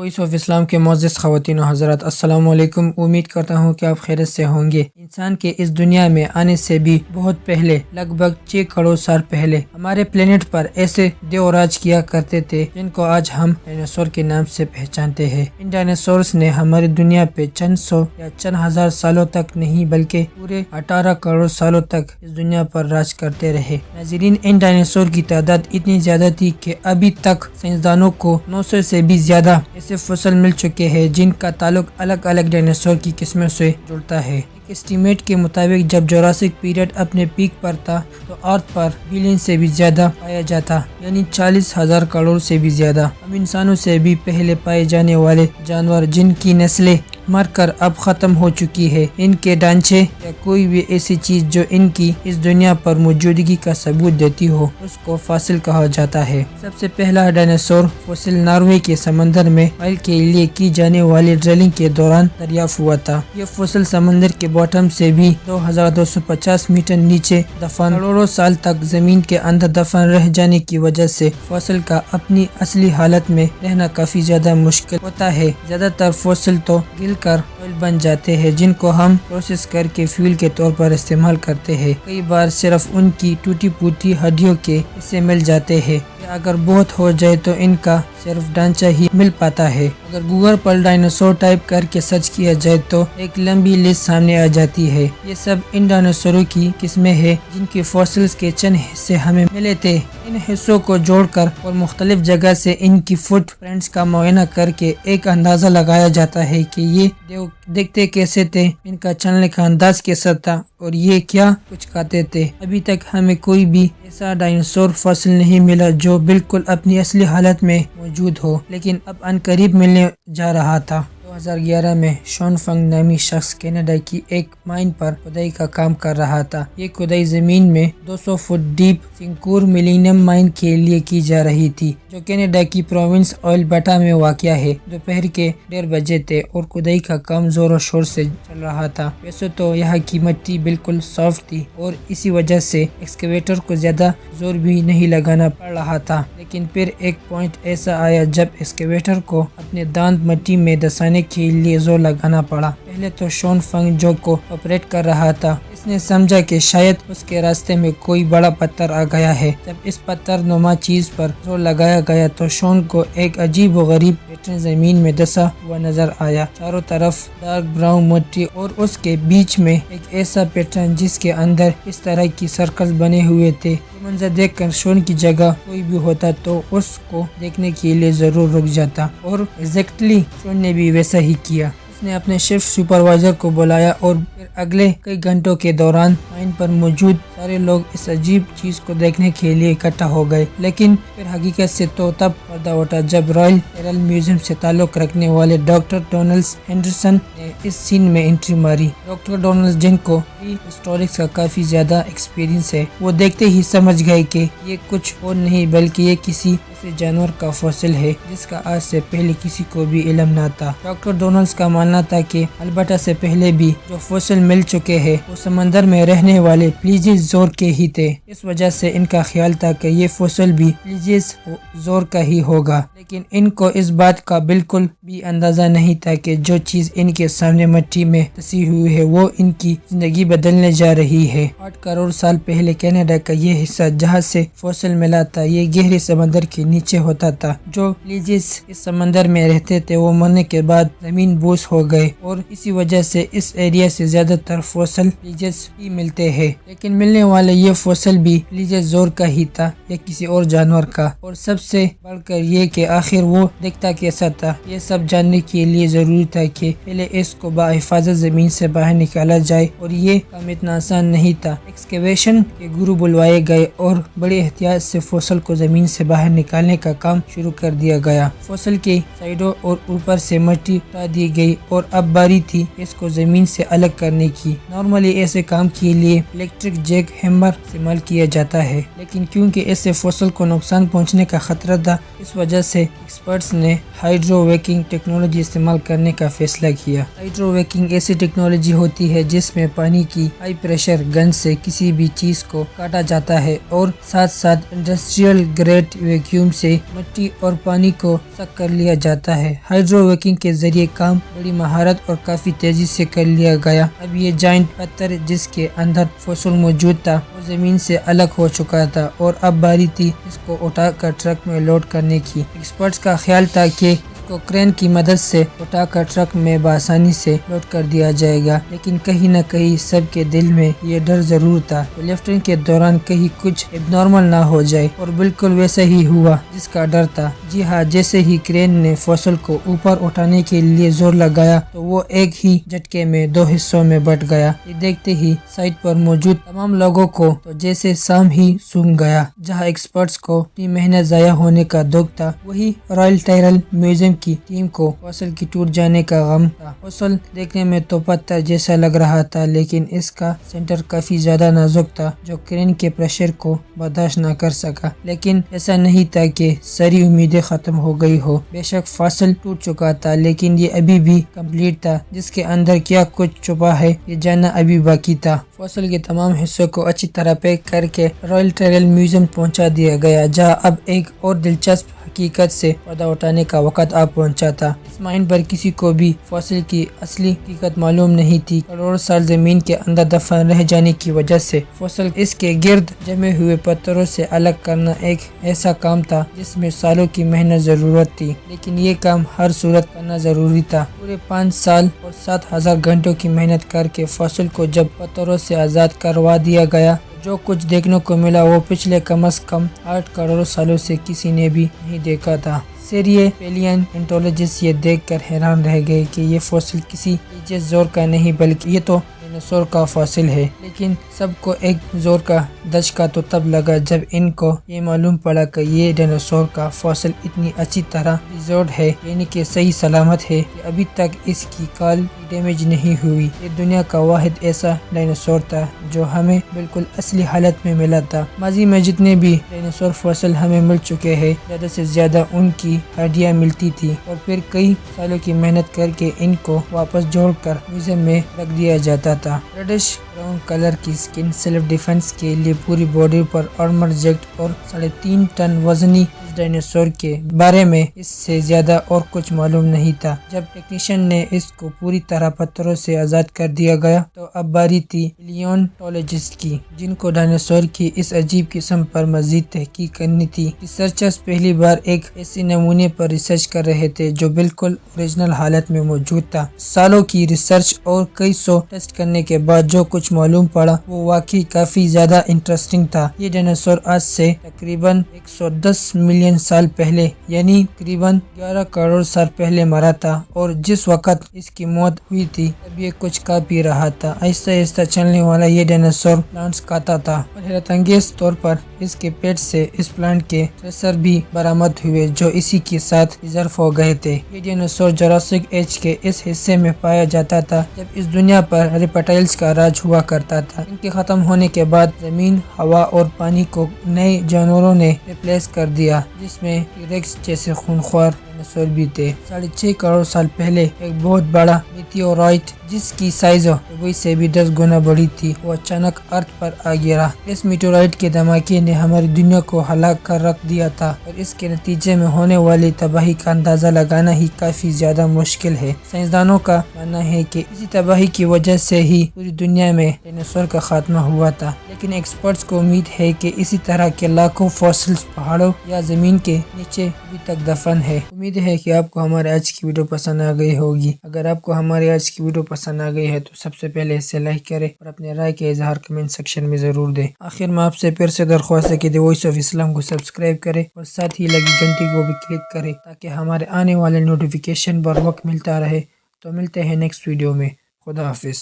Voice of Islam के मोअज़्ज़िज़ ख़वातीन व हज़रात, अस्सलामु अलैकुम। उम्मीद करता हूँ कि आप खैरियत से होंगे। इंसान के इस दुनिया में आने से भी बहुत पहले, लगभग 6 करोड़ साल पहले, हमारे प्लेनेट पर ऐसे देव राज किया करते थे जिनको आज हम डायनासोर के नाम से पहचानते हैं। इन डायनासोर्स ने हमारी दुनिया पे चंद सौ या चंद हजार सालों तक नहीं बल्कि पूरे 18 करोड़ सालों तक इस दुनिया पर राज करते रहे। नाज़रीन, इन डायनासोर की तादाद इतनी ज्यादा थी कि अभी तक साइंसदानों को 900 से भी ज्यादा ऐसे फसल मिल चुके हैं जिनका ताल्लुक अलग अलग डायनासोर की किस्मों से जुड़ता है। एक एस्टीमेट के मुताबिक जब जुरासिक पीरियड अपने पीक पर था तो अर्थ पर बिलियन से भी ज्यादा पाया जाता, यानी 40,000 करोड़ से भी ज्यादा। हम इंसानों से भी पहले पाए जाने वाले जानवर जिनकी नस्लें मरकर अब खत्म हो चुकी है, इनके ढांचे या कोई भी ऐसी चीज जो इनकी इस दुनिया पर मौजूदगी का सबूत देती हो, उसको फॉसिल कहा जाता है। सबसे पहला डायनासोर फॉसिल नॉर्वे के समंदर में ऑयल के लिए की जाने वाली ड्रिलिंग के दौरान दरियाफ्त हुआ था। ये फॉसिल समंदर के बॉटम से भी 2250 मीटर नीचे दफन, करोड़ों साल तक जमीन के अंदर दफन रह जाने की वजह से फॉसिल का अपनी असली हालत में रहना काफी ज्यादा मुश्किल होता है। ज्यादातर फॉसिल तो कर ऑयल बन जाते हैं जिनको हम प्रोसेस करके फ्यूल के तौर पर इस्तेमाल करते हैं। कई बार सिर्फ उनकी टूटी फूटी हड्डियों के हिस्से मिल जाते हैं। अगर बहुत हो जाए तो इनका सिर्फ ढांचा ही मिल पाता है। अगर गूगल पर डायनासोर टाइप करके सर्च किया जाए तो एक लंबी लिस्ट सामने आ जाती है। ये सब इन डायनासोरों की किस्में हैं जिनके फॉसिल्स के चंद हिस्से हमें मिले थे। इन हिस्सों को जोड़कर और मुख्तलिफ जगह से इनकी फुट प्रिंट्स का मुआयना करके एक अंदाजा लगाया जाता है कि ये देव देखते कैसे थे, इनका चलने का अंदाज कैसा था और ये क्या कुछ खाते थे। अभी तक हमें कोई भी ऐसा डायनासोर फॉसिल नहीं मिला जो बिल्कुल अपनी असली हालत में मौजूद हो, लेकिन अब अनकरीब मिलने जा रहा था। 2011 में शॉन फंग नामी शख्स कनाडा की एक माइन पर खुदाई का काम कर रहा था। ये खुदाई जमीन में 200 फुट डीप सिंकूर मिलीनियम माइन के लिए की जा रही थी, जो कनाडा की प्रोविंस ऑयलबर्टा में वाक़या है। दोपहर के 1:30 बजे थे और खुदाई का काम जोरों शोर से चल रहा था। वैसे तो यहाँ की मिट्टी बिल्कुल सॉफ्ट थी और इसी वजह से एक्सकेवेटर को ज्यादा जोर भी नहीं लगाना पड़ रहा था, लेकिन फिर एक पॉइंट ऐसा आया जब एक्सकेवेटर को अपने दांत मिट्टी में दसाने के लिए जोर लगाना पड़ा। पहले तो शॉन फंग जो को ऑपरेट कर रहा था, इसने समझा कि शायद उसके रास्ते में कोई बड़ा पत्थर आ गया है। जब इस पत्थर नुमा चीज पर जोर लगाया गया तो शॉन को एक अजीब व गरीब पैटर्न जमीन में दसा हुआ नजर आया। चारों तरफ डार्क ब्राउन मिट्टी और उसके बीच में एक ऐसा पैटर्न जिसके अंदर इस तरह की सर्कल बने हुए थे। ये मंजर देखकर शॉन की जगह कोई भी होता तो उसको देखने के लिए जरूर रुक जाता, और एग्जैक्टली शॉन ने भी वैसा ही किया। उसने अपने शिफ्ट सुपरवाइजर को बुलाया और फिर अगले कई घंटों के दौरान माइन पर मौजूद सारे लोग इस अजीब चीज को देखने के लिए इकट्ठा हो गए। लेकिन फिर हकीकत से तो तब पर्दा उठा जब रॉयल एरल म्यूजियम से ताल्लुक रखने वाले डॉक्टर डोनाल्ड हेंडरसन ने इस सीन में एंट्री मारी। डॉक्टर डोनाल्ड, जिनको हिस्टोरिक्स का काफी ज्यादा एक्सपीरियंस है, वो देखते ही समझ गए कि ये कुछ और नहीं बल्कि ये किसी ऐसे जानवर का फॉसिल है जिसका आज से पहले किसी को भी इल्म न था। डॉक्टर डोनाल्ड का मानना था कि अल्बर्टा से पहले भी जो फॉसिल मिल चुके हैं वो समंदर में रहने वाले प्लीजियोजोर के ही थे। इस वजह से इनका ख्याल था कि ये फॉसिल भी प्लीजियोजोर का ही होगा, लेकिन इनको इस बात का बिल्कुल भी अंदाजा नहीं था कि जो चीज इनके सामने मिट्टी में धसी हुई है वो इनकी जिंदगी बदलने जा रही है। 8 करोड़ साल पहले कनाडा का ये हिस्सा जहाँ से फॉसिल मिला था ये गहरे समंदर के नीचे होता था। जो प्लीजिस इस समंदर में रहते थे वो मरने के बाद जमीन बोस हो गए और इसी वजह से इस एरिया से ज्यादातर फॉसिल प्लीजिस ही मिलते हैं। लेकिन मिलने वाले ये फॉसिल भी प्लीजियोजोर का ही था या किसी और जानवर का। और सबसे बढ़कर ये कि आखिर वो दिखता कैसा था, ये सब जानने के लिए जरूरी था कि पहले इसको बाहिफाजत जमीन से बाहर निकाला जाए, और ये काम इतना आसान नहीं था। एक्सकेवेशन के गुरु बुलवाए गए और बड़ी एहतियात से फॉसिल को जमीन से बाहर निकालने का काम शुरू कर दिया गया। फॉसिल के साइडों और ऊपर से मिट्टी हटा दी गई और अब बारी थी इसको जमीन से अलग करने की। नॉर्मली ऐसे काम के लिए इलेक्ट्रिक जैक हैमर इस्तेमाल किया जाता है, लेकिन क्योंकि इससे फॉसिल को नुकसान पहुंचने का खतरा था, इस वजह से एक्सपर्ट्स ने हाइड्रोवेकिंग टेक्नोलॉजी इस्तेमाल करने का फैसला किया। हाइड्रो वेकिंग ऐसी टेक्नोलॉजी होती है जिसमें पानी की हाई प्रेशर गन से किसी भी चीज को काटा जाता है और साथ साथ इंडस्ट्रियल ग्रेड वैक्यूम से मिट्टी और पानी को सक कर लिया जाता है। हाइड्रो वेकिंग के जरिए काम बड़ी महारत और काफी तेजी से कर लिया गया। अब ये जाइंट पत्थर जिसके अंदर फॉसिल मौजूद था वो जमीन से अलग हो चुका था और अब बारी थी इसको उठाकर ट्रक में लोड करने की। एक्सपर्ट्स का ख्याल था कि को क्रेन की मदद से उठाकर ट्रक में बआसानी से लोड कर दिया जाएगा, लेकिन कहीं न कहीं सबके दिल में ये डर जरूर था कि लिफ्टिंग के दौरान कहीं कुछ एबनॉर्मल ना हो जाए, और बिल्कुल वैसा ही हुआ जिसका डर था। जी हाँ, जैसे ही क्रेन ने फॉसिल को ऊपर उठाने के लिए जोर लगाया तो वो एक ही झटके में दो हिस्सों में बट गया। ये देखते ही साइट पर मौजूद तमाम लोगों को तो जैसे शाम ही सूंघ गया। जहाँ एक्सपर्ट्स को अपनी मेहनत जाया होने का दुख था, वही रॉयल टायरल म्यूजियम की टीम को फॉसिल की टूट जाने का गम था। फॉसिल देखने में तो पत्थर जैसा लग रहा था, लेकिन इसका सेंटर काफी ज्यादा नाजुक था जो क्रेन के प्रेशर को बर्दाश्त न कर सका। लेकिन ऐसा नहीं था कि सारी उम्मीदें खत्म हो गई हो। बेशक फॉसिल टूट चुका था, लेकिन ये अभी भी कंप्लीट था। जिसके अंदर क्या कुछ छुपा है ये जानना अभी बाकी था। फॉसिल के तमाम हिस्सों को अच्छी तरह पैक करके रॉयल टायरल म्यूजियम पहुंचा दिया गया, जहां अब एक और दिलचस्प हकीकत से पर्दा उठाने का वक्त आ पहुंचा था। इस माइन पर किसी को भी फॉसिल की असली हकीकत मालूम नहीं थी। करोड़ों साल जमीन के अंदर दफन रह जाने की वजह से फॉसिल इसके गिर्द जमे हुए पत्थरों से अलग करना एक ऐसा काम था जिसमें सालों की मेहनत जरूरत थी, लेकिन ये काम हर सूरत करना जरूरी था। पूरे 5 साल और 7,000 घंटों की मेहनत करके फॉसिल को जब पत्थरों से आजाद करवा दिया गया, जो कुछ देखने को मिला वो पिछले कम से कम 8 करोड़ सालों से किसी ने भी नहीं देखा था। सीरिये पैलियोन्टोलॉजिस्ट ये देखकर हैरान रह गए कि ये फॉसिल किसी इज्जत जोर का नहीं बल्कि ये तो डायनासोर का फॉसिल है। लेकिन सबको एक जोर का दचका तो तब लगा जब इनको ये मालूम पड़ा कि ये डायनासोर का फॉसिल इतनी अच्छी तरह प्रिजर्व्ड है, यानी कि सही सलामत है कि अभी तक इसकी काल डैमेज नहीं हुई। ये दुनिया का वाहिद ऐसा डायनासोर था जो हमें बिल्कुल असली हालत में मिला था। माजी में जितने भी डायनासोर फॉसिल हमें मिल चुके हैं, ज्यादा से ज्यादा उनकी हड्डियां मिलती थी और फिर कई सालों की मेहनत करके इनको वापस जोड़कर म्यूजियम में रख दिया जाता था। रेडिश ब्राउन कलर की स्किन, सेल्फ डिफेंस के लिए पूरी बॉडी पर आर्मर जैकेट और 3.5 टन वजनी इस डायनासोर के बारे में इससे ज्यादा और कुछ मालूम नहीं था। जब टेक्नीशियन ने इसको पूरी तरह पत्थरों से आजाद कर दिया गया तो अब बारी थी पैलियोन्टोलॉजिस्ट की, जिनको डायनासोर की इस अजीब किस्म पर मजीद तहकीक करनी थी। रिसर्चर्स पहली बार एक ऐसे नमूने पर रिसर्च कर रहे थे जो बिल्कुल ओरिजिनल हालत में मौजूद था। सालों की रिसर्च और कई सौ टेस्ट करने के बाद जो कुछ मालूम पड़ा वो वाकई काफी ज्यादा इंटरेस्टिंग था। ये डायनासोर आज से तकरीबन 110 मिलियन साल पहले यानी तकरीबन 11 करोड़ साल पहले मरा था, और जिस वक्त इसकी मौत हुई थी तब ये कुछ खा पी रहा था। आहिस्ता आहिस्ता चलने वाला ये डायनासोर प्लांट्स खाता था और हैरतअंगेज तौर पर इसके पेट से इस प्लांट के ट्रेसर भी बरामद हुए जो इसी के साथ रिजर्व हो गए थे। ये डायनासोर जुरासिक एज के इस हिस्से में पाया जाता था जब इस दुनिया पर रेप्टाइल्स का राज हुआ करता था। इनके खत्म होने के बाद जमीन, हवा और पानी को नए जानवरों ने रिप्लेस कर दिया, जिसमें टी-रेक्स जैसे खूंखार डायनासोर भी थे। 6.5 करोड़ साल पहले एक बहुत बड़ा मीटियोराइट जिसकी साइज दुबई से भी 10 गुना बड़ी थी वो अचानक अर्थ पर आ गिरा। इस मीटियोराइट के धमाके ने हमारी दुनिया को हलाक कर रख दिया था और इसके नतीजे में होने वाली तबाही का अंदाजा लगाना ही काफी ज्यादा मुश्किल है। साइंसदानों का मानना है कि इसी तबाही की वजह से ही पूरी दुनिया में डायनासोर का खात्मा हुआ था, लेकिन एक्सपर्ट्स को उम्मीद है कि इसी तरह के लाखों फॉसिल्स पहाड़ों या जमीन के नीचे अभी तक दफन है। उम्मीद है कि आपको हमारे आज की वीडियो पसंद आ गई होगी। अगर आपको हमारी आज की वीडियो पसंद आ गई है तो सबसे पहले इसे लाइक करें और अपने राय के इजहार कमेंट सेक्शन में जरूर दें। आखिर में आपसे फिर से दरख्वास्त है कि द वॉइस ऑफ इस्लाम को सब्सक्राइब करें और साथ ही लगी घंटी को भी क्लिक करें ताकि हमारे आने वाले नोटिफिकेशन बर वक्त मिलता रहे। तो मिलते हैं नेक्स्ट वीडियो में। खुदा हाफिज।